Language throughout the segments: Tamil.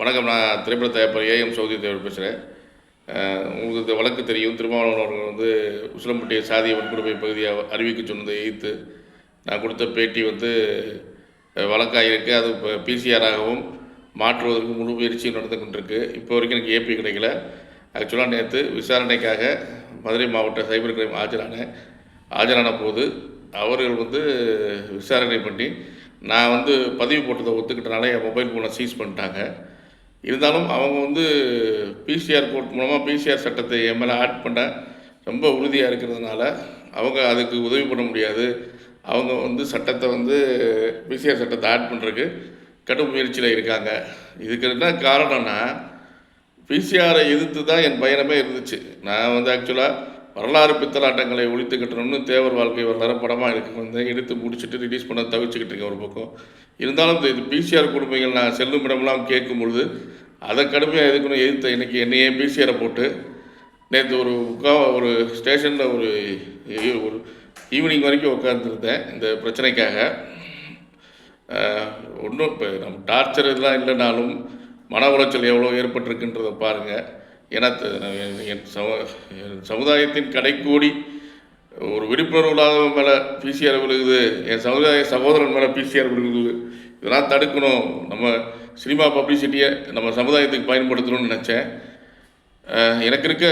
வணக்கம். நான் திரைப்பட தயாரிப்பாளர் ஏஎம் சௌத்ரி தேவர் பேசுகிறேன். உங்களுக்கு இந்த வழக்கு தெரியும். திருமாவளவன் அவர்கள் வந்து உசிலம்பட்டியை சாதிய வன்கொடுமை பகுதியாக அறிவிக்க சொன்னதை எதிர்த்து நான் கொடுத்த பேட்டி வந்து வழக்காக இருக்குது. அது இப்போ பிசிஆராகவும் மாற்றுவதற்கு முழு முயற்சியும் நடந்து கொண்டிருக்கு. இப்போ வரைக்கும் எனக்கு ஏபி கிடைக்கல. ஆக்சுவலாக நேற்று விசாரணைக்காக மதுரை மாவட்ட சைபர் கிரைம் ஆஜரான போது அவர்கள் வந்து விசாரணை பண்ணி நான் வந்து பதிவு போட்டதை ஒத்துக்கிட்டனால என் மொபைல் ஃபோனை சீஸ் பண்ணிட்டாங்க. இருந்தாலும் அவங்க வந்து பிசிஆர் கோர்ட் மூலமாக பிசிஆர் சட்டத்தை என் மேலே ஆட் பண்ண ரொம்ப உறுதியாக இருக்கிறதுனால அவங்க அதுக்கு உதவி பண்ண முடியாது. அவங்க வந்து சட்டத்தை வந்து பிசிஆர் சட்டத்தை ஆட் பண்ணுறதுக்கு கடும் முயற்சியில் இருக்காங்க. இதுக்கு என்ன காரணம்னா, பிசிஆரை எதிர்த்து தான் என் பயணமே இருந்துச்சு. நான் வந்து ஆக்சுவலாக வரலாறு பித்தலாட்டங்களை ஒழித்து கட்டணும்னு தேவர் வாழ்க்கை வரலாறு படமாக இருக்கு வந்து எடுத்து முடிச்சுட்டு ரிலீஸ் பண்ண தவிச்சுக்கிட்டு இருக்கேன் ஒரு பக்கம். இருந்தாலும் இந்த பிசிஆர் கொடுமைகள் நான் செல்லும் இடமெல்லாம் கேட்கும்பொழுது அதை கடுமையாக எதுக்கணும் எதிர்த்த இன்றைக்கி என்னையே பிசிஆரை போட்டு நேற்று ஒரு ஸ்டேஷனில் ஒரு ஈவினிங் வரைக்கும் உட்காந்துருந்தேன் இந்த பிரச்சனைக்காக. ஒன்றும் இப்போ நம்ம டார்ச்சர் இதெல்லாம் இல்லைனாலும் மன உளைச்சல் எவ்வளோ ஏற்பட்டிருக்குன்றதை பாருங்கள். ஏன்னா என் சமுதாயத்தின் கடைக்கூடி ஒரு விழிப்புணர்வு இல்லாதவன் மேலே பிசிஆர் விழுகுது, என் சகோதரன் மேலே பிசிஆர் விழுகுது. இதெல்லாம் தடுக்கணும். நம்ம சினிமா பப்ளிசிட்டியை நம்ம சமுதாயத்துக்கு பயன்படுத்தணும்னு நினச்சேன். எனக்கு இருக்க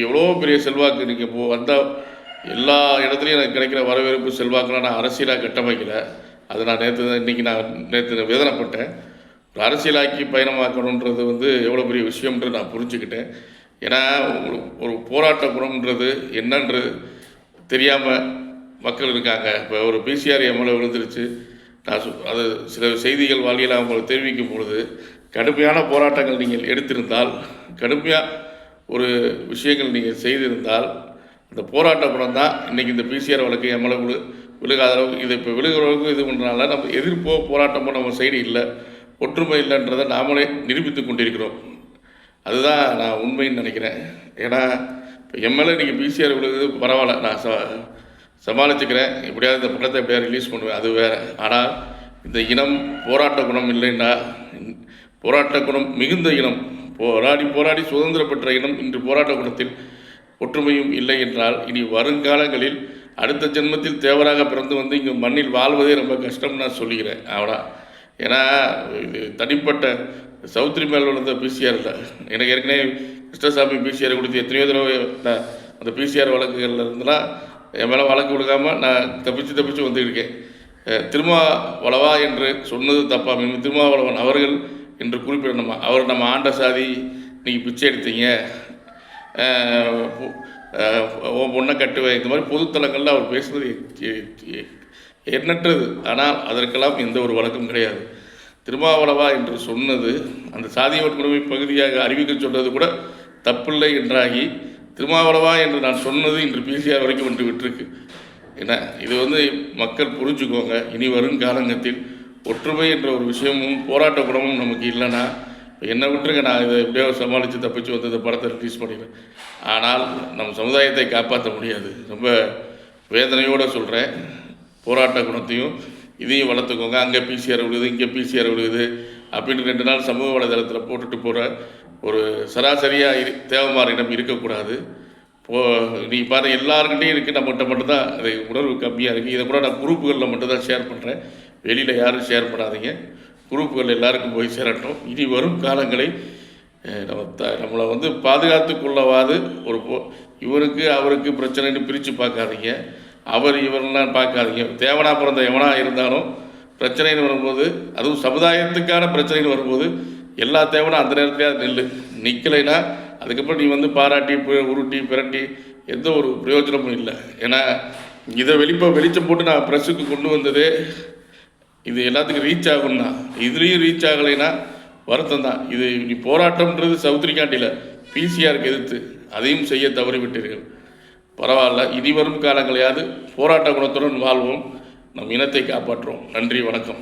எவ்வளோ பெரிய செல்வாக்கு இன்றைக்கி இப்போது வந்தால் எல்லா இடத்துலையும் எனக்கு கிடைக்கிற வரவேற்பு செல்வாக்கெலாம் நான் அரசியலாக கட்டமைக்கலை. அது நான் நேற்று வேதனைப்பட்டேன். ஒரு அரசியலாக்கி பயணமாக்கணுன்றது வந்து எவ்வளோ பெரிய விஷயம்ன்றது நான் புரிஞ்சுக்கிட்டேன். ஏன்னா ஒரு போராட்ட குணம்ன்றது என்னன்றது தெரியாமல் மக்கள் இருக்காங்க. இப்போ ஒரு பிசிஆர் எம்எல்ஏ விழுந்துருச்சு, நான் அது சில செய்திகள் வாயிலாக அவங்களுக்கு தெரிவிக்கும் பொழுது கடுமையான போராட்டங்கள் நீங்கள் எடுத்திருந்தால், கடுமையாக ஒரு விஷயங்கள் நீங்கள் செய்திருந்தால், அந்த போராட்ட குணம் தான் இன்றைக்கி இந்த பிசிஆர் வழக்கு எம்எல்ஏ விழுகாத அளவுக்கு இது இப்போ விழுகிறவர்களுக்கு இது பண்ணுறதுனால நம்ம எதிர்ப்போ போராட்டமோ நம்ம சைடு இல்லை, ஒற்றுமை இல்லைன்றதை நாமளே நிரூபித்து கொண்டிருக்கிறோம். அதுதான் நான் உண்மைன்னு நினைக்கிறேன். ஏன்னா இப்போ எம்எல்ஏ இன்றைக்கி பிசிஆர் விழுகுது பரவாயில்ல, நான் சமாளிச்சுக்கிறேன். எப்படியாவது இந்த படத்தை எப்படியாவது ரிலீஸ் பண்ணுவேன், அது வேறு. ஆனால் இந்த இனம் போராட்ட குணம் இல்லைன்னா, போராட்ட குணம் மிகுந்த இனம், போராடி சுதந்திரம் பெற்ற இனம் இன்று போராட்ட குணத்தில் ஒற்றுமையும் இல்லை என்றால் இனி வருங்காலங்களில் அடுத்த ஜென்மத்தில் தேவராக பிறந்து வந்து இங்கே மண்ணில் வாழ்வதே ரொம்ப கஷ்டம்னு நான் சொல்லிக்கிறேன். அவ்வளோ. ஏன்னா இது தனிப்பட்ட சௌத்ரி மேல் விழுந்த பிசிஆர் இல்லை. எனக்கு ஏற்கனவே கிருஷ்ணசாமி பிசிஆர் கொடுத்து எத்தனையோ தடவை நான் அந்த பிசிஆர் வழக்குகளில் இருந்தெல்லாம் என் மேலே வழக்கு கொடுக்காமல் நான் தப்பிச்சு வந்துருக்கேன். திருமாவளவா என்று சொன்னது தப்பா? திருமாவளவன் அவர்கள் என்று குறிப்பிடணுமா? அவர் நம்ம ஆண்ட சாதி, நீங்கள் பிச்சை எடுத்தீங்க, பொண்ணை கட்டுவேன், இந்த மாதிரி பொதுத்தலங்களில் அவர் பேசுனது எண்ணற்றது. ஆனால் அதற்கெல்லாம் எந்த ஒரு வழக்கம் கிடையாது. திருமாவளவா என்று சொன்னது அந்த சாதிய வன்கொடுமை பகுதியாக அறிவிக்க சொன்னது கூட தப்பில்லை என்றாகி, திருமாவளவா என்று நான் சொன்னது இன்று பிசிஆர் வரைக்கும் வந்து விட்டுருக்கு. ஏன்னா இது வந்து மக்கள் புரிஞ்சுக்கோங்க. இனி வரும் காலங்கத்தில் ஒற்றுமை என்ற ஒரு விஷயமும் போராட்ட குணமும் நமக்கு இல்லைன்னா என்னை விட்டுருங்க, நான் இதை எப்படியோ சமாளித்து தப்பிச்சு வந்து இந்த படத்தை ரிலீஸ் பண்ணிடுவேன். ஆனால் நம்ம சமுதாயத்தை காப்பாற்ற முடியாது. ரொம்ப வேதனையோடு சொல்கிறேன். போராட்ட குணத்தையும் இதையும் வளர்த்துக்கோங்க. அங்கே பிசிஆர் விழுகுது, இங்கே பிசிஆர் விழுகுது அப்படின்னு 2 நாள் சமூக வலைதளத்தில் போட்டுட்டு போகிற ஒரு சராசரியாக தேவமாரிடம் இருக்கக்கூடாது. நீ பாரு, எல்லாருக்கிட்டையும் இருக்குது, நம்மகிட்ட மட்டும்தான் அது உணர்வு கம்மியாக இருக்குது. இதை கூட நான் குரூப்புகளில் மட்டும்தான் ஷேர் பண்ணுறேன். வெளியில் யாரும் ஷேர் பண்ணாதீங்க. குரூப்புகள் எல்லாருக்கும் போய் சேரட்டும். இனி வரும் காலங்களை நம்மளை வந்து பாதுகாத்து கொள்ளவாது இவருக்கு அவருக்கு பிரச்சனைன்னு பிரித்து பார்க்காதீங்க. அவர் இவரெல்லாம் பார்க்காதீங்க. தேவனா பிறந்த எவனா இருந்தாலும் பிரச்சனைன்னு வரும்போது, அதுவும் சமுதாயத்துக்கான பிரச்சனைன்னு வரும்போது எல்லா தேவனும் அந்த நேரத்துலேயே நிற்கலைன்னா அதுக்கப்புறம் நீ வந்து பாராட்டி உருட்டி பிரட்டி எந்த ஒரு பிரயோஜனமும் இல்லை. ஏன்னா இதை வெளிச்சம் போட்டு நான் ப்ரெஸ்ஸுக்கு கொண்டு வந்ததே இது எல்லாத்துக்கும் ரீச் ஆகும்னா, இதுலேயும் ரீச் ஆகலைன்னா வருத்தம் தான். இது நீ போராட்டம்ன்றது சௌத்ரிகாண்டியில் பிசிஆருக்கு எதிர்த்து அதையும் செய்ய தவறிவிட்டீர்கள். பரவாயில்ல, இனி வரும் காலங்களையாவது போராட்ட குணத்துடன் வாழ்வோம். நம் இனத்தை காப்பாற்றுவோம். நன்றி, வணக்கம்.